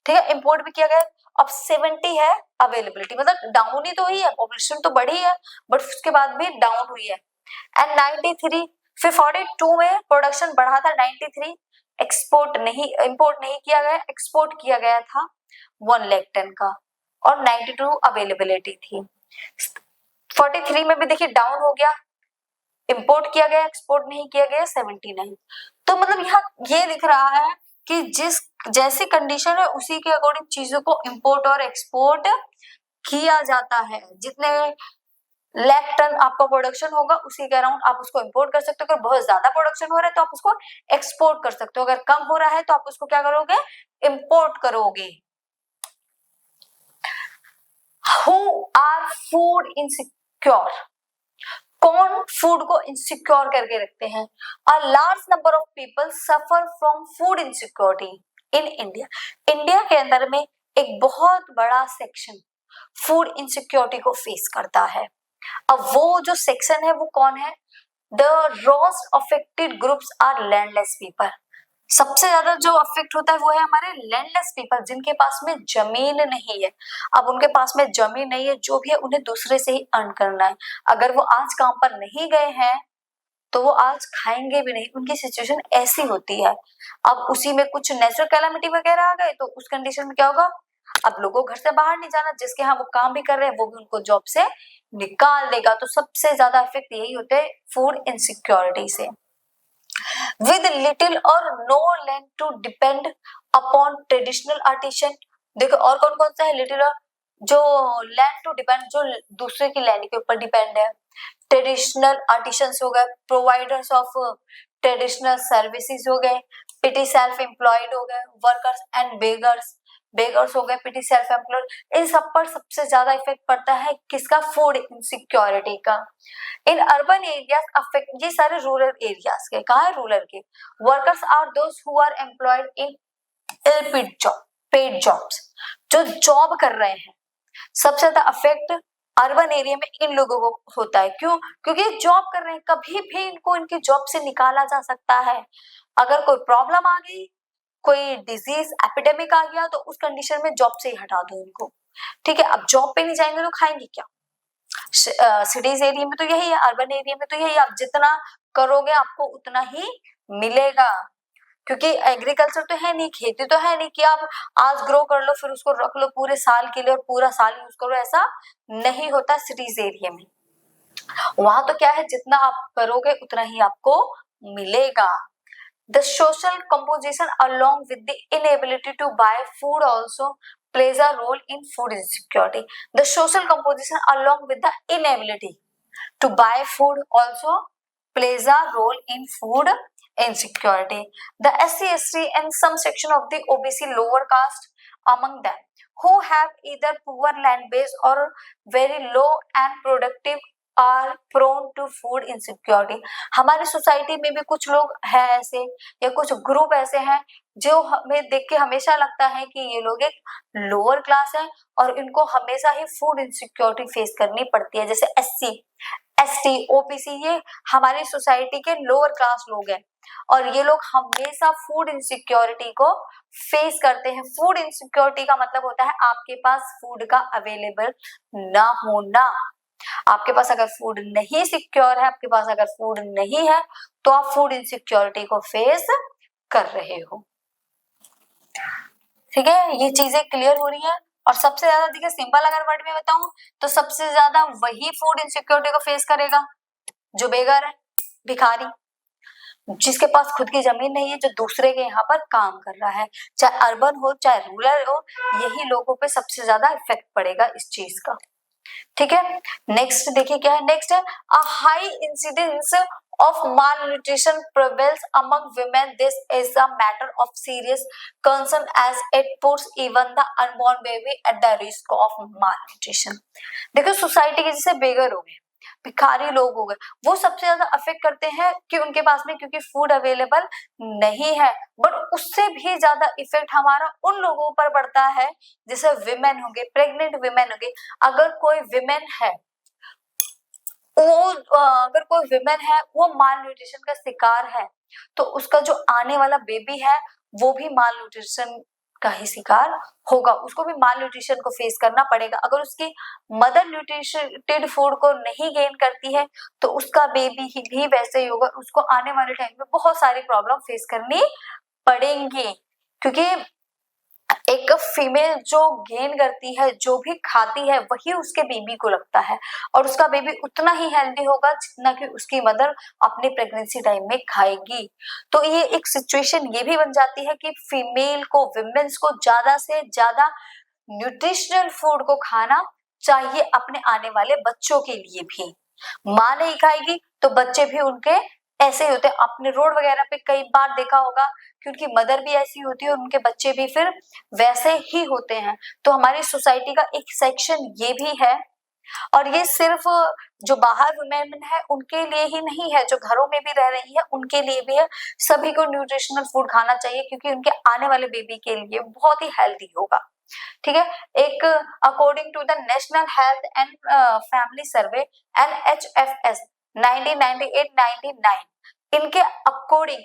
ठीक है, इंपोर्ट भी किया गया। अब 70 है अवेलेबिलिटी, मतलब डाउन ही तो हुई है, पॉपुलेशन तो बढ़ी है बट उसके बाद भी डाउन हुई है। एंड 93, फिर 42 में प्रोडक्शन बढ़ा था 93, एक्सपोर्ट नहीं, इंपोर्ट नहीं किया गया, एक्सपोर्ट किया गया था 1 लाख टन का, और 92 अवेलेबिलिटी थी। 43 में भी देखिए डाउन हो गया, इंपोर्ट किया गया, एक्सपोर्ट नहीं किया गया 79। तो मतलब यहाँ ये दिख रहा है कि जिस जैसी कंडीशन है उसी के अकॉर्डिंग चीजों को इंपोर्ट और एक्सपोर्ट किया जाता है। जितने लाख टन आपका प्रोडक्शन होगा उसी के अराउंड आप उसको इंपोर्ट कर सकते हो। अगर बहुत ज्यादा प्रोडक्शन हो रहा है तो आप उसको एक्सपोर्ट कर सकते हो, अगर कम हो रहा है तो आप उसको क्या करोगे? इंपोर्ट करोगे। हु आर फूड इनसिक्योर, कौन फूड को इनसिक्योर करके रखते हैं? A large number of people suffer from food insecurity in India. India के अंदर में एक बहुत बड़ा सेक्शन फूड इनसिक्योरिटी को फेस करता है। अब वो जो सेक्शन है वो कौन है? The worst affected groups are landless people. सबसे ज्यादा जो अफेक्ट होता है वो है हमारे लैंडलेस पीपल, जिनके पास में जमीन नहीं है। अब उनके पास में जमीन नहीं है, जो भी है उन्हें दूसरे से ही अर्न करना है। अगर वो आज काम पर नहीं गए हैं तो वो आज खाएंगे भी नहीं, उनकी सिचुएशन ऐसी होती है। अब उसी में कुछ नेचुरल कैलामिटी वगैरह आ गए तो उस कंडीशन में क्या होगा? अब लोगों को घर से बाहर नहीं जाना, जिसके यहाँ वो काम भी कर रहे हैं वो भी उनको जॉब से निकाल देगा। तो सबसे ज्यादा इफेक्ट यही होते हैं फूड इनसिक्योरिटी से। With little or no land to depend upon traditional artisan। देखो और कौन कौन सा है? लिटिल और जो लैंड टू डिपेंड, जो दूसरे की लैंड के ऊपर डिपेंड है। ट्रेडिशनल आर्टिसंस हो गए, प्रोवाइडर्स ऑफ ट्रेडिशनल सर्विसेज हो गए, पिटी सेल्फ एम्प्लॉयड हो गए, वर्कर्स एंड बेगर्स, बेगर्स हो गए, पिटी सेल्फ एम्प्लॉयड, इन सब पर सबसे ज्यादा इफेक्ट पड़ता है किसका? फूड इनसिक्योरिटी का। इन अर्बन एरियाज अफेक्ट, ये सारे रूरल एरियाज के, कहा है? रूरल के। Workers are those who are employed in ill paid jobs, जो जॉब कर रहे हैं। सबसे ज्यादा अफेक्ट अर्बन एरिया में इन लोगों को होता है। क्यों? क्योंकि जॉब कर रहे हैं, कभी भी इनको इनकी जॉब से निकाला जा सकता है। अगर कोई प्रॉब्लम आ गई, कोई डिजीज एपिडेमिक आ गया, तो उस कंडीशन में जॉब से ही हटा दो इनको। ठीक है, अब जॉब पे नहीं जाएंगे तो खाएंगे क्या? सिटीज एरिया में तो यही है, अर्बन एरिया में तो यही, आप जितना करोगे आपको उतना ही मिलेगा। क्योंकि एग्रीकल्चर तो है नहीं, खेती तो है नहीं कि आप आज ग्रो कर लो फिर उसको रख लो पूरे साल के लिए और पूरा साल यूज करो, ऐसा नहीं होता सिटीज एरिया में। वहां तो क्या है, जितना आप करोगे उतना ही आपको मिलेगा। The social composition along with the inability to buy food also plays a role in food insecurity. The social composition along with the inability to buy food also plays a role in food insecurity. The SC, ST and some section of the OBC lower caste among them who have either poor land base or very low and productive are prone to food insecurity. हमारी सोसाइटी में भी कुछ लोग हैं ऐसे, या कुछ ग्रुप ऐसे हैं जो हमें देख के हमेशा लगता है कि ये लोग एक लोअर क्लास है और इनको हमेशा ही फूड इनसिक्योरिटी फेस करनी पड़ती है। जैसे SC, ST, OBC, ये हमारी सोसाइटी के लोअर क्लास लोग हैं और ये लोग हमेशा फूड इनसिक्योरिटी को फेस करते हैं। फूड इनसिक्योरिटी का मतलब होता है आपके पास फूड का अवेलेबल ना होना। आपके पास अगर फूड नहीं सिक्योर है, आपके पास अगर फूड नहीं है, तो आप फूड इनसिक्योरिटी को फेस कर रहे हो। ठीक है, ये चीजें क्लियर हो रही है। और सबसे ज्यादा देखिए, सिंपल अगर वर्ड में बताऊं तो सबसे ज्यादा वही फूड इनसिक्योरिटी को फेस करेगा जो बेगर है, भिखारी, जिसके पास खुद की जमीन नहीं है, जो दूसरे के यहाँ पर काम कर रहा है, चाहे अर्बन हो चाहे रूरल हो, यही लोगों पे सबसे ज्यादा इफेक्ट पड़ेगा इस चीज का। ठीक है, नेक्स्ट देखिए क्या है। नेक्स्ट है a high incidence of malnutrition prevails among women. This is a matter of serious concern as it puts even the unborn baby at the risk of malnutrition. देखो, सोसाइटी के जैसे बेगर हो गए, भिखारी लोग हो गए, वो सबसे ज्यादा अफेक्ट करते हैं कि उनके पास में क्योंकि फूड अवेलेबल नहीं है। बट उससे भी ज्यादा इफेक्ट हमारा उन लोगों पर पड़ता है जैसे विमेन हो गए, प्रेग्नेंट विमेन हो गई। अगर कोई विमेन है, अगर कोई विमेन है वो माल न्यूट्रिशन का शिकार है, तो उसका जो आने वाला बेबी है वो भी माल न्यूट्रिशन का ही शिकार होगा, उसको भी माल न्यूट्रिशन को फेस करना पड़ेगा। अगर उसकी मदर न्यूट्रिटेड फूड को नहीं गेन करती है तो उसका बेबी भी वैसे ही होगा, उसको आने वाले टाइम में बहुत सारी प्रॉब्लम फेस करनी पड़ेंगी। क्योंकि एक फीमेल जो गेन करती है, जो भी खाती है, वही उसके बेबी को लगता है और उसका बेबी उतना ही हेल्दी होगा जितना कि उसकी मदर अपने प्रेगनेंसी टाइम में खाएगी। तो ये एक सिचुएशन ये भी बन जाती है कि फीमेल को, विमेन्स को ज्यादा से ज्यादा न्यूट्रिशनल फूड को खाना चाहिए अपने आने वाले बच्चों के लिए भी। माँ नहीं खाएगी तो बच्चे भी उनके ऐसे ही होते हैं। आपने रोड वगैरह पे कई बार देखा होगा कि उनकी मदर भी ऐसी होती है और उनके बच्चे भी फिर वैसे ही होते हैं। तो हमारी सोसाइटी का एक सेक्शन ये भी है, और ये सिर्फ जो बाहर वुमेन है उनके लिए ही नहीं है, जो घरों में भी रह रही है उनके लिए भी है। सभी को न्यूट्रिशनल फूड खाना चाहिए क्योंकि उनके आने वाले बेबी के लिए बहुत ही हेल्दी होगा। ठीक है, एक according to the national health and family survey NHFS 1998-99, इनके according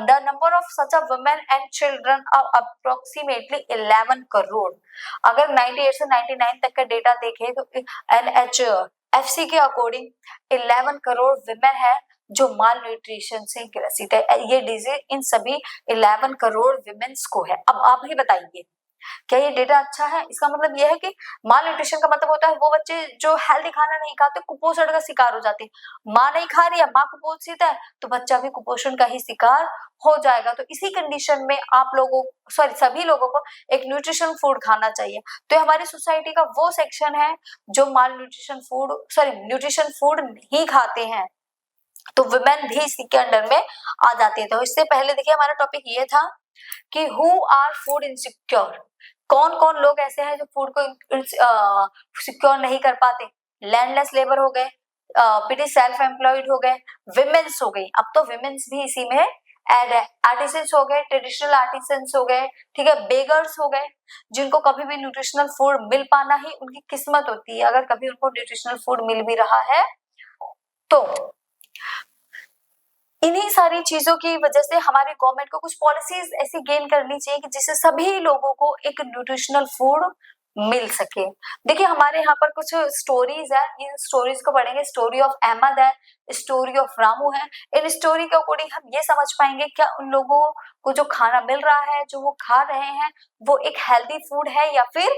the number of such a women and children are approximately 11 crore. अगर 98 से 99 तक का डेटा देखें तो NHFC के अकॉर्डिंग 11 करोड़ विमेन है जो माल न्यूट्रिशन से ग्रसित है। ये डिजीज इन सभी 11 करोड़ विमेन्स को है। अब आप ही बताइए, क्या ये डेटा अच्छा है? इसका मतलब यह है कि माल न्यूट्रिशन का मतलब होता है वो बच्चे जो हेल्दी खाना नहीं खाते, कुपोषण का शिकार हो जाते हैं। माँ नहीं खा रही है, माँ कुपोषित है, तो बच्चा भी कुपोषण का ही शिकार हो जाएगा। तो इसी कंडीशन में आप लोगों, सभी लोगों को एक न्यूट्रिशन फूड खाना चाहिए। तो हमारी सोसाइटी का वो सेक्शन है जो माल न्यूट्रिशन फूड न्यूट्रिशन फूड नहीं खाते हैं। तो वुमेन भी इसी के अंडर में आ जाती है। तो इससे पहले देखिए हमारा टॉपिक ये था कि हु आर फूड इनसिक्योर, कौन कौन लोग ऐसे हैं जो फूड को सिक्योर नहीं कर पाते। लैंडलेस लेबर हो गए, पिटी सेल्फ एम्प्लॉयड हो गए, विमेन्स हो गई, अब तो विमेन्स भी इसी में ऐड है, आर्टिसंस हो गए, ट्रेडिशनल आर्टिसंस हो गए, ठीक है, बेगर्स हो गए, जिनको कभी भी न्यूट्रिशनल फूड मिल पाना ही उनकी किस्मत होती है, अगर कभी उनको न्यूट्रिशनल फूड मिल भी रहा है तो। इन्हीं सारी चीजों की वजह से हमारी गवर्नमेंट को कुछ पॉलिसीज ऐसी गेन करनी चाहिए कि जिससे सभी लोगों को एक न्यूट्रिशनल फूड मिल सके। देखिए हमारे यहाँ पर कुछ स्टोरीज है, इन स्टोरीज को पढ़ेंगे। स्टोरी ऑफ अहमद है, स्टोरी ऑफ रामू है। इन स्टोरी के अकॉर्डिंग हम ये समझ पाएंगे क्या उन लोगों को जो खाना मिल रहा है, जो वो खा रहे हैं, वो एक हेल्दी फूड है या फिर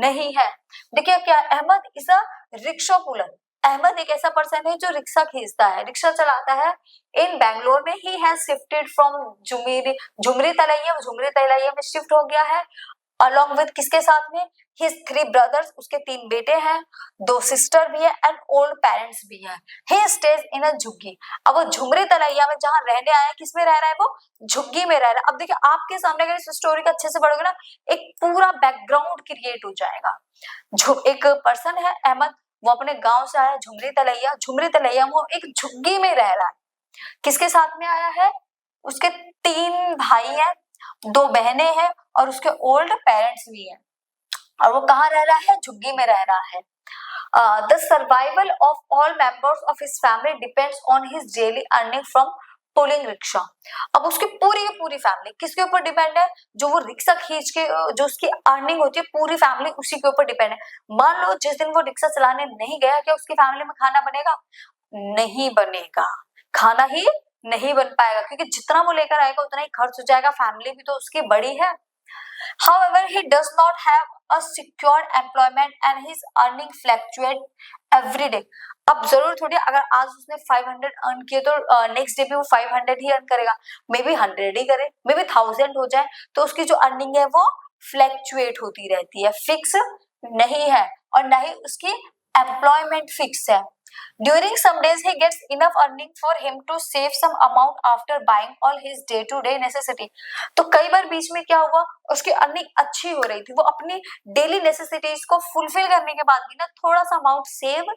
नहीं है। देखिए क्या Ahmad is a rickshaw puller, Ahmad एक ऐसा पर्सन है जो रिक्शा खींचता है, रिक्शा चलाता है। इन बैंगलोर में he has shifted from Jhumri Talaiya, वो झुमरी तलैया में शिफ्ट हो गया है। अलॉन्ग विद किसके साथ में, हिज 3 ब्रदर्स, उसके 3 बेटे हैं, 2 सिस्टर भी है एंड ओल्ड पेरेंट्स भी है। ही स्टेज इन अ झुग्गी। अब वो झुमरी तलैया में जहां रहने आया है, किस में रह रहा है, वो झुग्गी में रह रहा है। अब देखिए आपके सामने अगर इस स्टोरी को अच्छे से पढ़ोगे ना, एक पूरा बैकग्राउंड क्रिएट हो जाएगा। एक पर्सन है अहमद, वो अपने गांव से आया झुमरी तलैया, झुमरी तलैया वो एक झुग्गी में रह रहा है। किसके साथ में आया है, उसके 3 भाई हैं, 2 बहनें हैं और उसके ओल्ड पेरेंट्स भी हैं। और वो कहाँ रह रहा है, झुग्गी में रह रहा है। The survival of all members of his family depends on his daily earning from pulling rickshaw. अब उसकी पूरी की पूरी फैमिली किसके ऊपर डिपेंड है, जो वो रिक्शा खींच के जो उसकी अर्निंग होती है, पूरी फैमिली उसी के ऊपर डिपेंड है। मान लो जिस दिन वो रिक्शा चलाने नहीं गया, क्या उसकी फैमिली में खाना बनेगा, नहीं बनेगा, खाना ही नहीं बन पाएगा, क्योंकि जितना वो लेकर आएगा उतना ही खर्च हो जाएगा, फैमिली भी तो उसकी बड़ी है। However, he does not have a secure employment and his earning fluctuate every day. अब जरूर थोड़ी अगर आज उसने 500 अर्न किए तो नेक्स्ट डे भी वो 500 ही अर्न करेगा, मे बी 100 ही करे, मे बी 1000 हो जाए, तो उसकी जो अर्निंग है वो फ्लैक्चुएट होती रहती है, फिक्स नहीं है, और ना ही उसकी एम्प्लॉयमेंट फिक्स है। During some days he gets enough earning for him to save some amount after buying all his day-to-day necessity. तो कई बार बीच में क्या हुआ, उसकी अर्निंग अच्छी हो रही थी, वो अपनी डेली नेसेसिटीज को फुलफिल करने के बाद भी ना थोड़ा सा अमाउंट सेव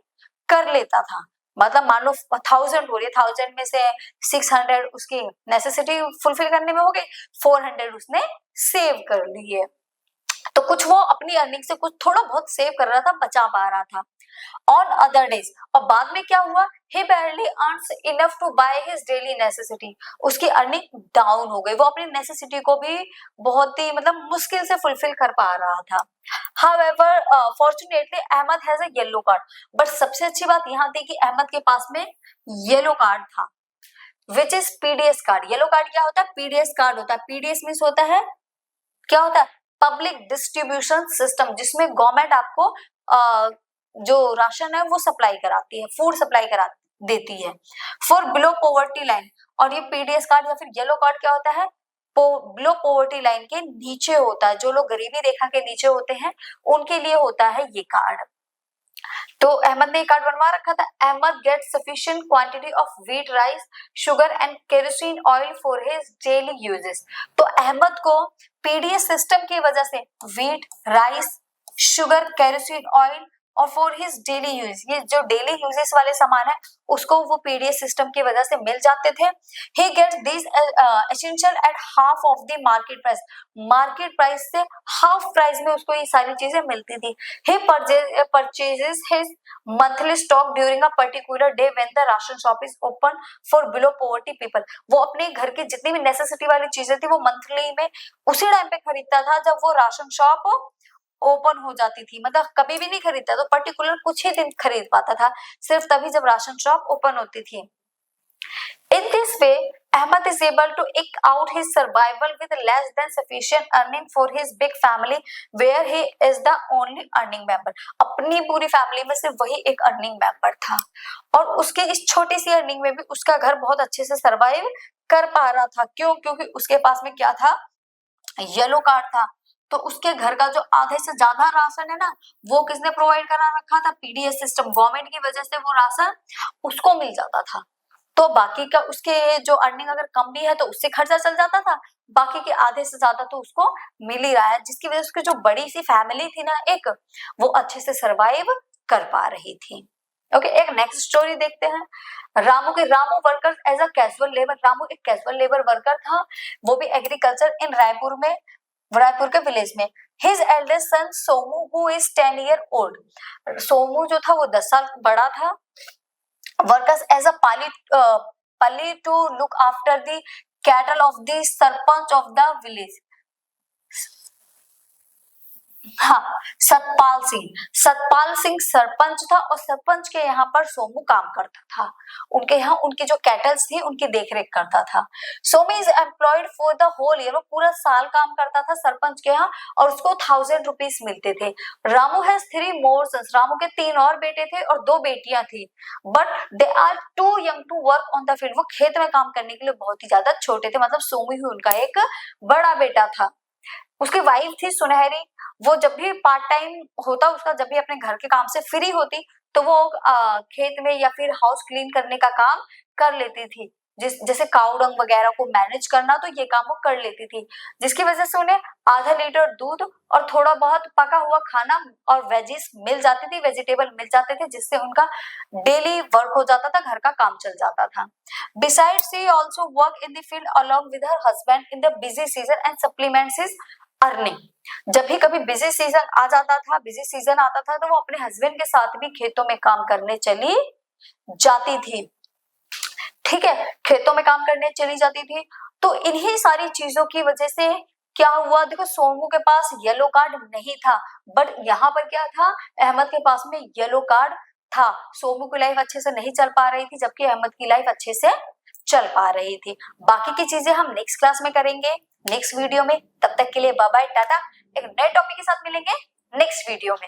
कर लेता था। मतलब मान लो 1000 हो रही है, 1000 में से 600 उसकी नेसेसिटी फुलफिल करने में हो गई, 400 उसने सेव कर लिए। तो कुछ वो अपनी अर्निंग से कुछ थोड़ा बहुत सेव कर रहा था, बचा पा रहा था। ऑन अदर डेज, और बाद में क्या हुआ, he barely earns enough to buy his daily necessity, उसकी अर्निंग डाउन हो गई, वो अपनी नेसेसिटी को भी बहुत ही मतलब मुश्किल से फुलफिल कर पा रहा था। However, fortunately Ahmad has a yellow card, but सबसे अच्छी बात यहाँ थी कि अहमद के पास में येलो कार्ड था, which is PDS card. Yellow card क्या होता है, PDS कार्ड होता है। PDS मीन्स होता है, क्या होता है, पब्लिक डिस्ट्रीब्यूशन सिस्टम, जिसमें गवर्नमेंट आपको जो राशन है वो सप्लाई कराती है, फूड सप्लाई करा देती है फॉर बिलो पॉवर्टी लाइन। और ये पीडीएस कार्ड या फिर येलो कार्ड क्या होता है, बिलो पॉवर्टी लाइन के नीचे होता है, जो लोग गरीबी रेखा के नीचे होते हैं उनके लिए होता है ये कार्ड। तो अहमद ने कार्ड बनवा रखा था। Ahmad get sufficient quantity of wheat, rice, sugar and kerosene oil for his daily uses. तो अहमद को पीडीएस सिस्टम की वजह से wheat, rice, sugar, kerosene oil और फॉर हिज डेली यूज, ये जो डेली यूजेस वाले सामान है उसको वो पीडीएस सिस्टम की वजह से मिल जाते थे। He gets this essential at half of the market price, market price से हाफ प्राइस में उसको ये सारी चीजें मिलती थी। He purchases his monthly stock during a particular day when the ration shop is open for below poverty people. वो अपने घर की जितनी भी नेसेसिटी वाली चीजें थी वो मंथली में उसी टाइम पे खरीदता था जब वो राशन शॉप ओपन हो जाती थी, मतलब कभी भी नहीं खरीदता, तो पर्टिकुलर कुछ ही दिन खरीद पाता था, सिर्फ तभी जब राशन शॉप ओपन होती थी। In this way, Ahmad is able to eke out his survival with less than sufficient earning for his big family, where he is the only earning member. अपनी पूरी फैमिली में सिर्फ वही एक अर्निंग मेंबर था, और उसके इस छोटी सी अर्निंग में भी उसका घर बहुत अच्छे से सरवाइव कर पा रहा था। क्यों, क्योंकि उसके पास में क्या था, येलो कार्ड था। तो उसके घर का जो आधे से ज्यादा राशन है ना, वो किसने प्रोवाइड करा रखा था, पीडीएस सिस्टम, गवर्नमेंट की वजह से वो राशन उसको मिल जाता था। तो बाकी का उसके जो अर्निंग अगर कम भी है तो उससे खर्चा चल जाता था, बाकी के आधे से ज्यादा तो उसको मिल ही रहा है, जिसकी वजह से उसकी जो बड़ी सी फैमिली थी ना एक, वो अच्छे से सरवाइव कर पा रही थी। ओके, एक नेक्स्ट स्टोरी देखते हैं। Ramu worker as a casual labour. Ramu एक कैजुअल लेबर वर्कर था, वो भी एग्रीकल्चर इन रायपुर के विलेज में। His eldest son Somu who is 10 year old. Somu जो था वो 10 साल बड़ा था। Workers as a pali to look after the cattle of the sarpanch of the village. हाँ, सतपाल सिंह सरपंच था और सरपंच के यहाँ पर सोमू काम करता था। उनके यहाँ उनकी जो कैटल्स थी उनकी देखरेख करता था। Somu is employed for the whole year. वो पूरा साल काम करता था सरपंच के यहाँ और उसको 1000 रुपीज मिलते थे। Ramu has 3 more sons. Ramu के 3 और बेटे थे और 2 बेटियां थी, but they are too young to work on the field. वो खेत में काम करने के लिए बहुत ही ज्यादा छोटे थे, मतलब सोमू ही उनका एक बड़ा बेटा था। उसकी वाइफ थी सुनहरी। वो जब भी पार्ट टाइम होता उसका, जब भी अपने घर के काम से फ्री होती तो वो खेत में या फिर हाउस क्लीन करने का काम कर लेती थी। जैसे काऊ डंग वगैरह को मैनेज करना, तो ये काम वो कर लेती थी, जिसकी वजह से उन्हें आधा लीटर दूध और थोड़ा बहुत पका हुआ खाना और वेजिस मिल जाती थी, वेजिटेबल मिल जाते थे, जिससे उनका डेली वर्क हो जाता था, घर का काम चल जाता था। Besides, she also work in the field along with her husband in the busy season and supplements his earning. जब भी कभी बिजी सीजन आ जाता था, बिजी सीजन आता था, तो वो अपने हस्बैंड के साथ भी खेतों में काम करने चली जाती थी। ठीक है, खेतों में काम करने चली जाती थी। तो इन्हीं सारी चीजों की वजह से क्या हुआ, देखो सोमू के पास येलो कार्ड नहीं था, बट यहाँ पर क्या था, अहमद के पास में येलो कार्ड था। सोमू की लाइफ अच्छे से नहीं चल पा रही थी, जबकि अहमद की लाइफ अच्छे से चल पा रही थी। बाकी की चीजें हम नेक्स्ट क्लास में करेंगे, नेक्स्ट वीडियो में। तब तक के लिए बाय बाय, टाटा। एक नए टॉपिक के साथ मिलेंगे नेक्स्ट वीडियो में।